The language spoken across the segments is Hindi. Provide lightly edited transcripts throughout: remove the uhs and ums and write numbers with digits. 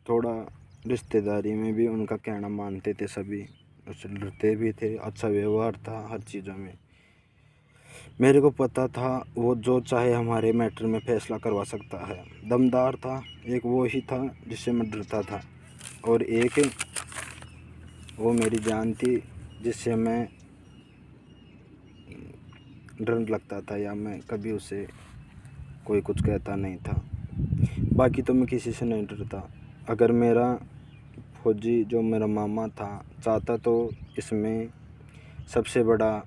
थोड़ा रिश्तेदारी में भी उनका कहना मानते थे सभी, उससे डरते भी थे। अच्छा व्यवहार था हर चीज़ों में। मेरे को पता था वो जो चाहे हमारे मैटर में फ़ैसला करवा सकता है। दमदार था, एक वो ही था जिससे मैं डरता था, और एक वो मेरी जान थी जिससे मैं डर लगता था, या मैं कभी उसे कोई कुछ कहता नहीं था। बाकी तो मैं किसी से नहीं डरता। अगर मेरा फौजी जो मेरा मामा था चाहता तो इसमें सबसे बड़ा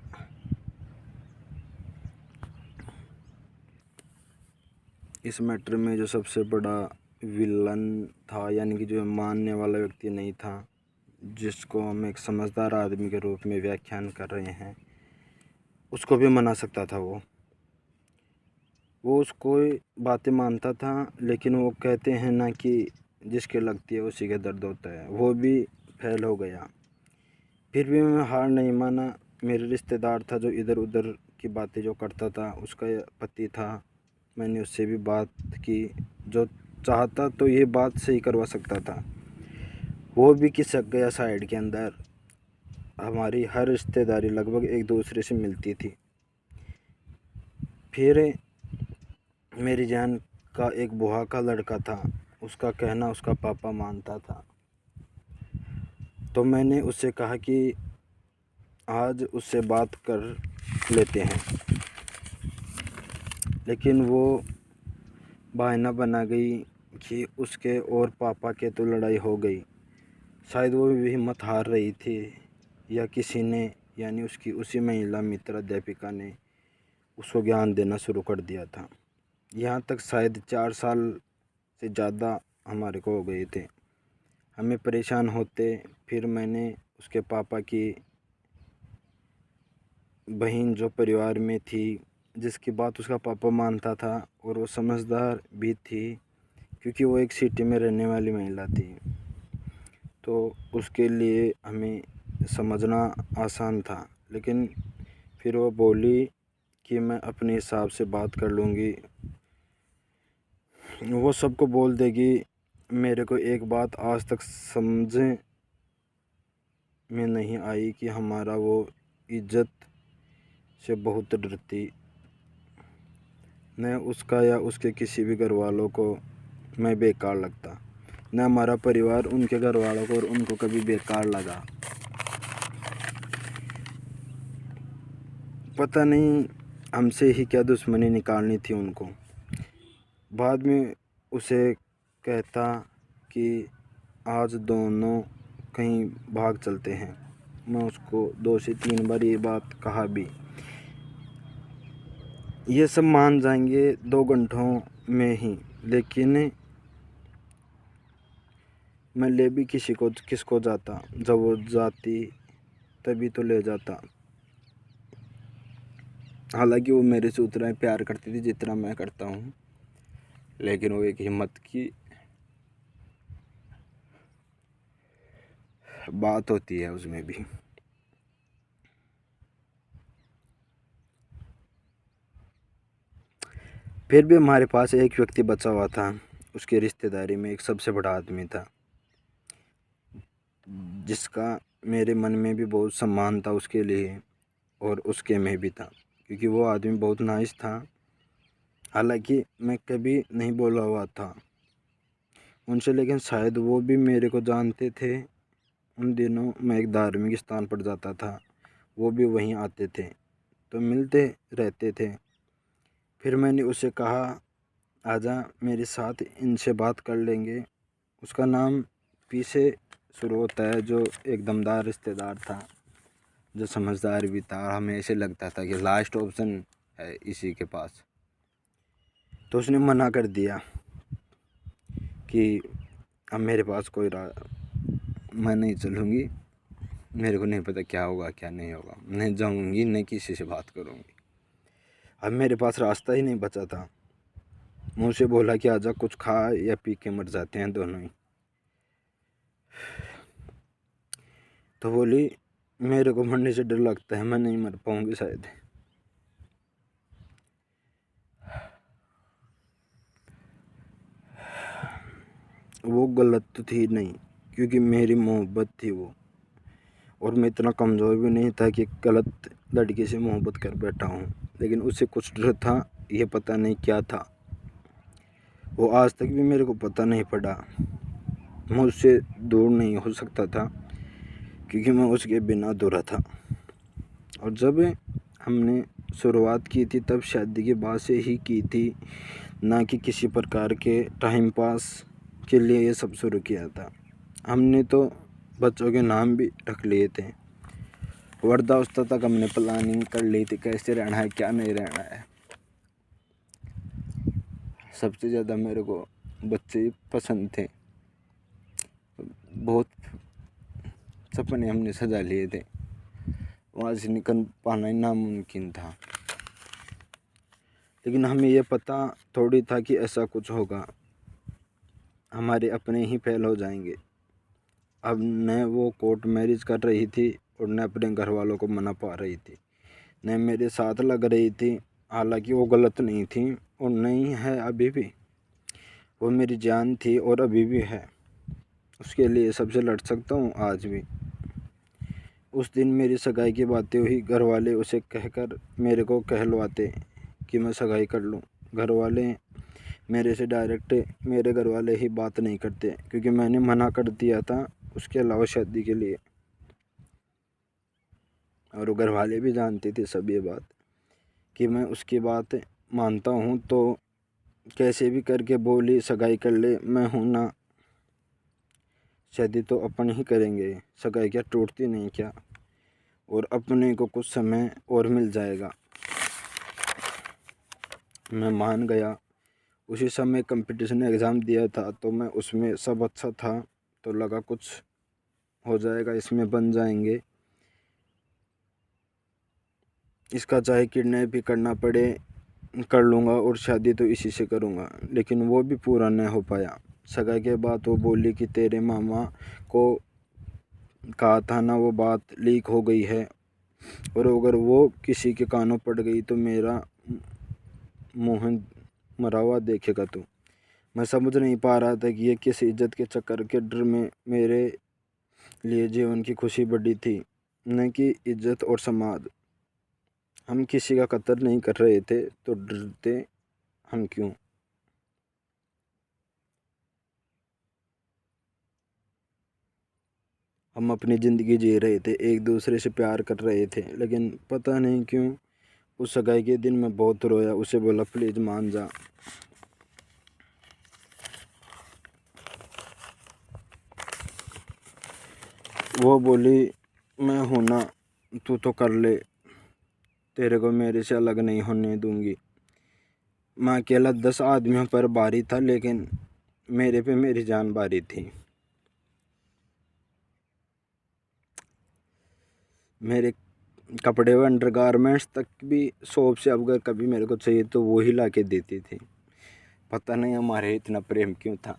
इस मैटर में जो सबसे बड़ा विलन था, यानी कि जो मानने वाला व्यक्ति नहीं था, जिसको हम एक समझदार आदमी के रूप में व्याख्यान कर रहे हैं, उसको भी मना सकता था। वो उसको बातें मानता था, लेकिन वो कहते हैं ना कि जिसके लगती है उसी के दर्द होता है, वो भी फेल हो गया। फिर भी मैं हार नहीं माना। मेरे रिश्तेदार था जो इधर उधर की बातें जो करता था, उसका पति था। मैंने उससे भी बात की, जो चाहता तो ये बात सही करवा सकता था। वो भी खिसक गया साइड के अंदर। हमारी हर रिश्तेदारी लगभग एक दूसरे से मिलती थी। फिर मेरी जान का एक बुआ का लड़का था, उसका कहना उसका पापा मानता था। तो मैंने उससे कहा कि आज उससे बात कर लेते हैं, लेकिन वो बहाना बना गई कि उसके और पापा के तो लड़ाई हो गई। शायद वो भी हिम्मत हार रही थी, या किसी ने, यानी उसकी उसी महिला मित्र अध्यापिका ने उसको ज्ञान देना शुरू कर दिया था। यहाँ तक शायद 4 साल से ज़्यादा हमारे को हो गए थे। हमें परेशान होते। फिर मैंने उसके पापा की बहन जो परिवार में थी, जिसकी बात उसका पापा मानता था, और वो समझदार भी थी क्योंकि वो एक सिटी में रहने वाली महिला थी, तो उसके लिए हमें समझना आसान था। लेकिन फिर वो बोली कि मैं अपने हिसाब से बात कर लूँगी, वो सबको बोल देगी। मेरे को एक बात आज तक समझ में नहीं आई कि हमारा वो इज्जत से बहुत डरती। न उसका या उसके किसी भी घर वालों को मैं बेकार लगता, न हमारा परिवार उनके घर वालों को और उनको कभी बेकार लगा। पता नहीं हमसे ही क्या दुश्मनी निकालनी थी उनको। बाद में उसे कहता कि आज दोनों कहीं भाग चलते हैं। मैं उसको 2 से 3 बार ये बात कहा भी। ये सब मान जाएंगे 2 घंटों में ही, लेकिन मैं ले भी किसको जाता। जब वो जाती तभी तो ले जाता। हालांकि वो मेरे से उतना ही प्यार करती थी जितना मैं करता हूँ, लेकिन वो एक हिम्मत की बात होती है उसमें भी। फिर भी हमारे पास एक व्यक्ति बचा हुआ था। उसकी रिश्तेदारी में एक सबसे बड़ा आदमी था, जिसका मेरे मन में भी बहुत सम्मान था उसके लिए, और उसके में भी था, क्योंकि वो आदमी बहुत नाइस था। हालांकि मैं कभी नहीं बोला हुआ था उनसे, लेकिन शायद वो भी मेरे को जानते थे। उन दिनों मैं एक धार्मिक स्थान पर जाता था, वो भी वहीं आते थे, तो मिलते रहते थे। फिर मैंने उसे कहा, आजा मेरे साथ, इनसे बात कर लेंगे। उसका नाम पी से शुरू होता है, जो एक दमदार रिश्तेदार था, जो समझदार भी था। हमें ऐसे लगता था कि लास्ट ऑप्शन है इसी के पास। तो उसने मना कर दिया कि अब मेरे पास मैं नहीं चलूँगी, मेरे को नहीं पता क्या होगा क्या नहीं होगा, नहीं जाऊँगी, नहीं किसी से बात करूँगी। अब मेरे पास रास्ता ही नहीं बचा था। मुँह से बोला कि आजा, कुछ खा या पी के मर जाते हैं दोनों ही। तो बोली, मेरे को मरने से डर लगता है, मैं नहीं मर पाऊँगी शायद। वो गलत तो थी नहीं, क्योंकि मेरी मोहब्बत थी वो, और मैं इतना कमज़ोर भी नहीं था कि गलत लड़की से मोहब्बत कर बैठा हूँ। लेकिन उससे कुछ डर था, ये पता नहीं क्या था, वो आज तक भी मेरे को पता नहीं पड़ा। मैं उससे दूर नहीं हो सकता था, क्योंकि मैं उसके बिना अधूरा था। और जब हमने शुरुआत की थी तब शादी के बाद से ही की थी, ना कि किसी प्रकार के टाइम पास के लिए ये सब शुरू किया था। हमने तो बच्चों के नाम भी रख लिए थे, वृद्धावस्था तक हमने प्लानिंग कर ली थी, कैसे रहना है क्या नहीं रहना है। सबसे ज़्यादा मेरे को बच्चे पसंद थे, बहुत सपने हमने सजा लिए थे, वहाँ से निकल पाना ही नामुमकिन था। लेकिन हमें ये पता थोड़ी था कि ऐसा कुछ होगा, हमारे अपने ही फेल हो जाएंगे। अब न वो कोर्ट मैरिज कर रही थी और न अपने घर वालों को मना पा रही थी, न मेरे साथ लग रही थी, हालांकि वो गलत नहीं थी और नहीं है अभी भी। वो मेरी जान थी और अभी भी है, उसके लिए सबसे लड़ सकता हूँ आज भी। उस दिन मेरी सगाई की बातें हुई, घर वाले उसे कहकर मेरे को कहलवाते कि मैं सगाई कर लूँ। घर वाले मेरे से डायरेक्ट, मेरे घर वाले ही बात नहीं करते, क्योंकि मैंने मना कर दिया था उसके अलावा शादी के लिए। और वो घर वाले भी जानते थे सब ये बात, कि मैं उसकी बात मानता हूँ, तो कैसे भी करके बोली सगाई कर ले, मैं हूँ ना, शादी तो अपन ही करेंगे, सगाई क्या टूटती नहीं क्या, और अपने को कुछ समय और मिल जाएगा। मैं मान गया। उसी समय कंपटीशन एग्ज़ाम दिया था, तो मैं उसमें सब अच्छा था, तो लगा कुछ हो जाएगा, इसमें बन जाएंगे, इसका चाहे किडनैप भी करना पड़े कर लूँगा, और शादी तो इसी से करूँगा। लेकिन वो भी पूरा नहीं हो पाया। सगाई के बाद वो बोली कि तेरे मामा को कहा था ना, वो बात लीक हो गई है, और अगर वो किसी के कानों पड़ गई तो मेरा मुँह मरा हुआ देखेगा तू। मैं समझ नहीं पा रहा था कि ये किस इज्जत के चक्कर के डर में मेरे लिए जीवन की खुशी बढ़ी थी, न कि इज्जत और समाज। हम किसी का कत्ल नहीं कर रहे थे, तो डरते हम क्यों। हम अपनी ज़िंदगी जी रहे थे, एक दूसरे से प्यार कर रहे थे, लेकिन पता नहीं क्यों उस सगाई के दिन मैं बहुत रोया। उसे बोला प्लीज़ मान जा। वो बोली मैं हूं ना, तू तो कर ले, तेरे को मेरे से अलग नहीं होने दूंगी। मैं अकेला 10 आदमियों पर भारी था, लेकिन मेरे पे मेरी जान भारी थी। मेरे कपड़े व अंडरगारमेंट्स तक भी शॉप से अगर कभी मेरे को चाहिए तो वो ही ला के देती थी। पता नहीं हमारे इतना प्रेम क्यों था।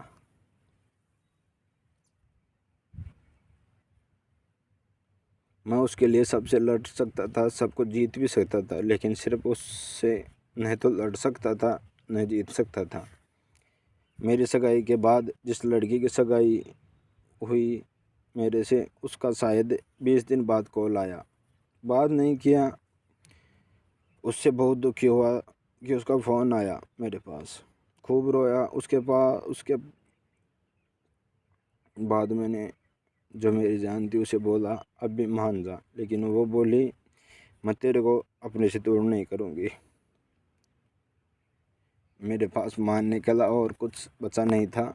मैं उसके लिए सबसे लड़ सकता था, सबको जीत भी सकता था, लेकिन सिर्फ उससे नहीं तो लड़ सकता था, नहीं जीत सकता था। मेरी सगाई के बाद जिस लड़की की सगाई हुई मेरे से, उसका शायद 20 दिन बाद कॉल आया। बात नहीं किया, उससे बहुत दुखी हुआ कि उसका फ़ोन आया मेरे पास। खूब रोया। उसके बाद मैंने जो मेरी जान थी उसे बोला अब भी मान जा, लेकिन वो बोली मैं तेरे को अपने से दूर नहीं करूँगी। मेरे पास मानने के अलावा और कुछ बचा नहीं था।